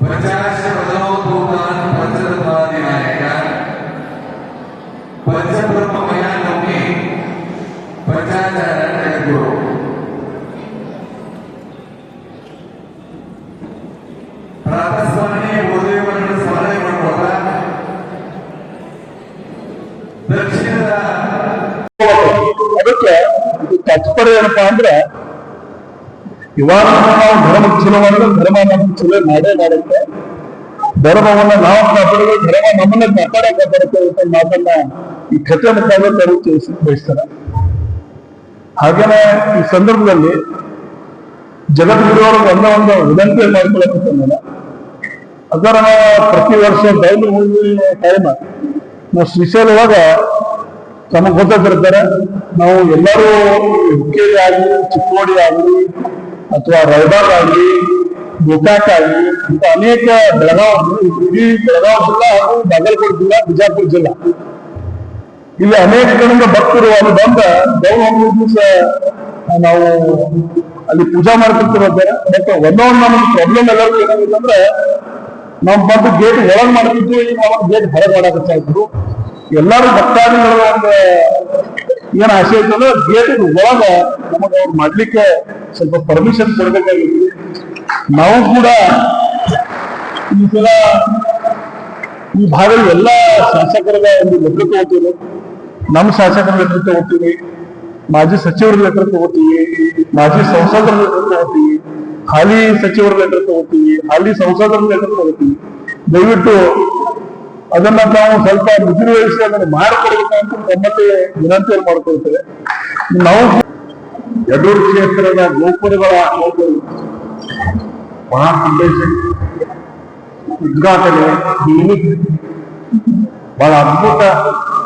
पंचाशतोत्तरान् पंचतत्वाधिनायक पंचब्रह्ममयानौमि पंचाचार्य जगद्गुरु ಪ್ರಾತಸ್ಮರಣೆ ಉದಯವನ್ನು ಸ್ಮರಣೆ ಮಾಡ್ಕೊಳ್ತಾ ದಕ್ಷಿಣದ ಅದಕ್ಕೆ ತಾತ್ಪರ್ಯ ಏನಪ್ಪಾ ಅಂದ್ರೆ ಇವಾಗ ನಾವು ಧರ್ಮ ಚಲೋ ಮಾಡಿದ್ರೆ ಧರ್ಮ ನಮ್ಮ ಚಲೋ ಮಾಡೇ ಮಾಡುತ್ತೆ. ಧರ್ಮವನ್ನ ನಾವು ಕಾಪಾಡಿದ್ರೆ ಧರ್ಮ ನಮ್ಮನ್ನ ಕಾಪಾಡಕ್ಕೆ ಬರುತ್ತೆ ಅಂತ ಮಾತನ್ನ ಈ ಕಥೆ ಮುಖಾಂತರ ತಿಳಿಸಿ ಬಯಸ್ತಾರೆ. ಹಾಗೇನೆ ಈ ಸಂದರ್ಭದಲ್ಲಿ ಜಗದ್ಗುರುವರು ಒಂದು ವಿನಂತಿ ಮಾಡ್ಕೊಳ್ಳಕ್ಕೆ ಅದರ ಪ್ರತಿ ವರ್ಷ ಡೈಲಿ ಟೈಮ್ ನಾವು ಶ್ರೀಶೈಲವಾಗ ತಮಗೆ ಗೊತ್ತಿರ್ತಾರೆ. ನಾವು ಎಲ್ಲರೂ ಹುಕ್ಕೇರಿ ಆಗಲಿ, ಚಿಕ್ಕೋಡಿ ಆಗಲಿ, ಅಥವಾ ರಾಯಬಾಗ್ ಆಗಲಿ, ಗೋಕಾಕ್ ಆಗಲಿ ಇಂಥ ಅನೇಕ ಇಡೀ ಬೆಳಗಾವಿ ಜಿಲ್ಲಾ ಹಾಗೂ ಬಾಗಲಕೋಟೆ ಜಿಲ್ಲಾ, ಬಿಜಾಪುರ ಜಿಲ್ಲಾ ಇಲ್ಲಿ ಅನೇಕ ಕಡೆಯಿಂದ ಭಕ್ತರು ಅಲ್ಲಿ ಬಂದ ಗೌರವ ದಿವಸ ನಾವು ಅಲ್ಲಿ ಪೂಜಾ ಮಾಡ್ತಿರ್ತಿರ್ತಾರೆ. ಬಟ್ ಒಂದೊಂದು ನಮಗೆ ಪ್ರಾಬ್ಲಮ್ ಎಲ್ಲರಿಗೂ ಏನಾಗಿದೆ ಅಂದ್ರೆ ನಾವು ಬಂದು ಗೇಟ್ ಒಳಗ್ ಮಾಡ್ತಿದ್ವಿ, ಈಗ ಗೇಟ್ ಹೊರಗೆ ಮಾಡಾಕತ್ತಾ ಇದ್ರು. ಎಲ್ಲರೂ ಭಕ್ತಾದಿಗಳ ಒಂದು ಏನ್ ಆಸೆ ಐತಲ್ಲ ಗೇಟ್ ಒಳಗ ನಮಗೆ ಅವ್ರು ಮಾಡ್ಲಿಕ್ಕೆ ಸ್ವಲ್ಪ ಪರ್ಮಿಷನ್ ಕೊಡ್ಬೇಕಾಗಿತ್ತು. ನಾವು ಕೂಡ ಈ ಸಲ ಈ ಭಾಗದ ಎಲ್ಲಾ ಶಾಸಕರ ಒಂದು ಲೆಟರ್ ತಗೋತೀವಿ, ನಮ್ಮ ಶಾಸಕರ ಲೆಟರ್ ತಗೋತೀವಿ, ಮಾಜಿ ಸಚಿವರ ಲೆಟರ್ ತಗೋತೀವಿ, ಮಾಜಿ ಸಂಸದರ ಲೆಟರ್ ತಗೋತೀವಿ, ಹಾಲಿ ಸಚಿವರ ಲೆಟರ್ ತಗೋತೀವಿ, ಹಾಲಿ ಸಂಸದರ ಲೆಟರ್ ತಗೋತೀವಿ. ದಯವಿಟ್ಟು ಅದನ್ನ ನಾವು ಸ್ವಲ್ಪ ನಿರ್ವಹಿಸಿ ಅದನ್ನು ಮಾಡಿಕೊಡ್ಬೇಕಂತ ನಮ್ಮಲ್ಲಿ ವಿನಂತಿಯನ್ನು ಮಾಡ್ಕೊಳ್ತೇವೆ. ನಾವು ಯಡೂರು ಕ್ಷೇತ್ರದ ಗೋಪುರಗಳ ಮಹಾಫೌಂಡೇಶನ್ ಉದ್ಘಾಟನೆ ಬಹಳ ಅದ್ಭುತ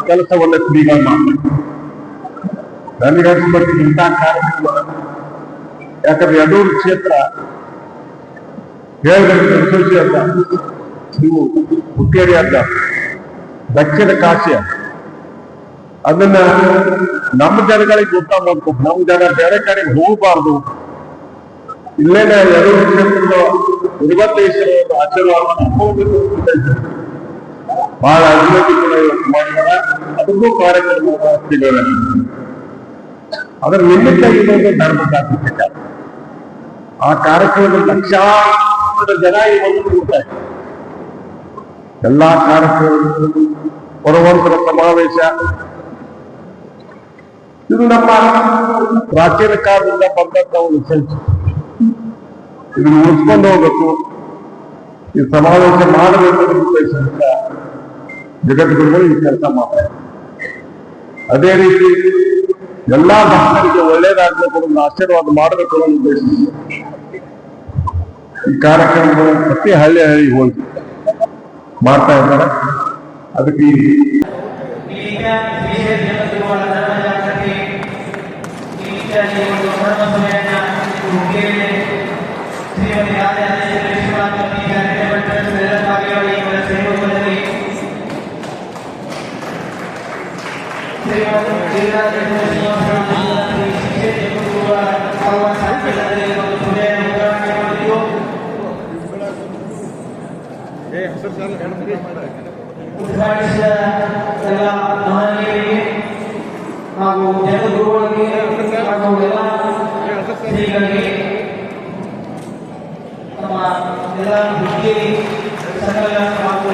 ಕೆಲಸವನ್ನ ಶ್ರೀಗಳು ಮಾಡ್ತಾರೆ. ನನಗನ್ಸ್ಬೇಕು ಇಂಥ ಕಾರ್ಯಕ್ರಮ, ಯಾಕಂದ್ರೆ ಯಡೂರು ಕ್ಷೇತ್ರ ಹೇಳಿದ ಅಂತ ನೀವು ಹುಕ್ಕೇರಿ ಅಂತ ದಕ್ಷಿಣ ಕಾಶಿ ಅದನ್ನ ನಮ್ಮ ಜನಗಳಿಗೆ ಗೊತ್ತಾಗಬೇಕು. ನಮ್ಮ ಜನ ಬೇರೆ ಕಡೆಗೆ ಹೋಗಬಾರ್ದು. ಇಲ್ಲೇನೆ ಯಡೂರು ಕ್ಷೇತ್ರದ ಗುರುಬಂದೇಶ್ವರ ಆಶೀರ್ವಾದ ಬಹಳ ಅಭಿವೃದ್ಧಿ ಕೂಡ ಮಾಡಿದಾರ. ಅದಕ್ಕೂ ಕಾರ್ಯಕ್ರಮ ಸಿಗೋಣ. ಅದರ ನಿಮಿತ್ತ ಇನ್ನೊಂದು ಧರ್ಮಕ್ಕೆ ಆ ಕಾರ್ಯಕ್ರಮದ ಲಕ್ಷಾಂತರ ಜನ ಇವತ್ತು ಕೂಡ್ತಾರೆ. ಎಲ್ಲಾ ಕಾರ್ಯಕ್ರಮಗಳು ಪರವಂತರ ಸಮಾವೇಶ ಇದು ನಮ್ಮ ಪ್ರಾಚೀನ ಕಾಲದಿಂದ ಬಂದಂತ ಒಂದು ಸಂಚು. ಇದನ್ನು ಉಳಿಸ್ಕೊಂಡು ಹೋಗ್ಬೇಕು, ಈ ಸಮಾವೇಶ ಮಾಡಬೇಕು ಉದ್ದೇಶದಿಂದ ಜಗದ್ಗುರುಗಳು ಈ ಕೆಲಸ ಮಾಡ್ತಾರೆ. ಅದೇ ರೀತಿ ಎಲ್ಲಾ ಭಕ್ತರಿಗೆ ಒಳ್ಳೇದಾಗಬೇಕು ಅನ್ನೋ ಆಶೀರ್ವಾದ ಮಾಡಬೇಕು ಅನ್ನೋ ಉದ್ದೇಶದಿಂದ ಈ ಕಾರ್ಯಕ್ರಮಗಳು ಪ್ರತಿ ಹಳ್ಳಿ ಹೋಗಿ ಮಾಡ್ತಾ ಇದ್ದಾರೆ. ಅದಕ್ಕೆ ಉದ್ಘಾಟಿಸಿದ ಎಲ್ಲ ಮಹನೀಯರಿಗೆ ಹಾಗೂ ಜಗದ್ಗುರುಗಳಿಗೆ ಹಾಗೂ ಎಲ್ಲ ಶ್ರೀಗಳಿಗೆ ನಮ್ಮ ಎಲ್ಲ ಹುಕ್ಕೇರಿ ಸಂಘ ಹಾಗೂ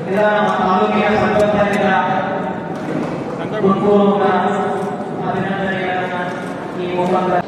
ಎಲ್ಲ ತಾಲೂಕಿನ ಸಂಘಟನೆಗಳ ಗುರುಪೂರ್ವಕ ಅಭಿನಂದನೆಗಳನ್ನು ಈ ಮುಖಾಂತರ